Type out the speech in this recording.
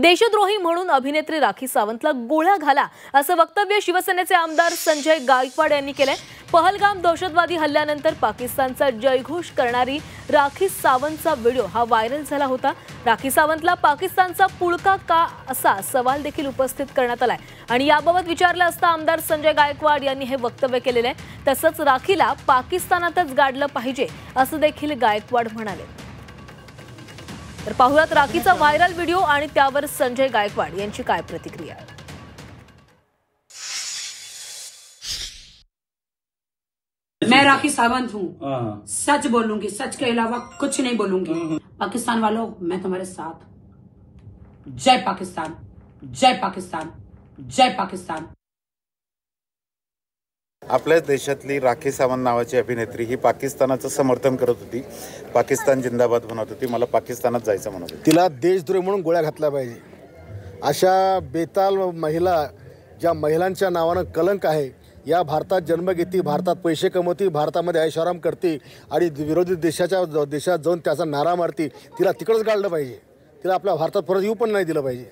देशद्रोही म्हणून अभिनेत्री राखी सावंतला गोळ्या घाला असं वक्तव्य शिवसेनेचे आमदार संजय गायकवाड यांनी केलंय। पहलगाम दहशतवादी हल्ल्यानंतर पाकिस्तानचा जयघोष करणारी राखी सावंतचा व्हिडिओ हा व्हायरल झाला होता। राखी सावंतला पाकिस्तानचा पुळका का असा सवाल देखील उपस्थित करण्यात आलाय आणि याबाबत विचारलं असता आमदार संजय गायकवाड यांनी हे वक्तव्य केलेलं आहे। तसंच राखीला पाकिस्तानातच गाडलं पाहिजे असं देखील गायकवाड म्हणाले। तर पाहुयात राखीचा व्हायरल व्हिडिओ आणि त्यावर संजय गायकवाड यांची काय प्रतिक्रिया। मैं राखी सावंत हूँ, सच बोलूंगी, सच के अलावा कुछ नहीं बोलूंगी। पाकिस्तान वालों, मैं तुम्हारे साथ। जय पाकिस्तान, जय पाकिस्तान, जय पाकिस्तान। आपल्याच देशातली राखी सावंत नावाची अभिनेत्री ही पाकिस्तानाचं समर्थन करत होती, पाकिस्तान जिंदाबाद म्हणत होती, मला पाकिस्तानात जायचं म्हणत होती। तिला देशद्रोही म्हणून गोळ्या घातल्या पाहिजे। अशा बेताल महिला, ज्या महिलांच्या नावानं कलंक आहे, या भारतात जन्म घेती, भारतात पैसे कमवती, भारतामध्ये ऐशोआराम करते आणि विरोधी देशात जाऊन त्याचा नारा मारती, तिला तिकडंच गाडलं पाहिजे। तिला आपल्या भारतात परत येऊ पण नाही दिलं पाहिजे।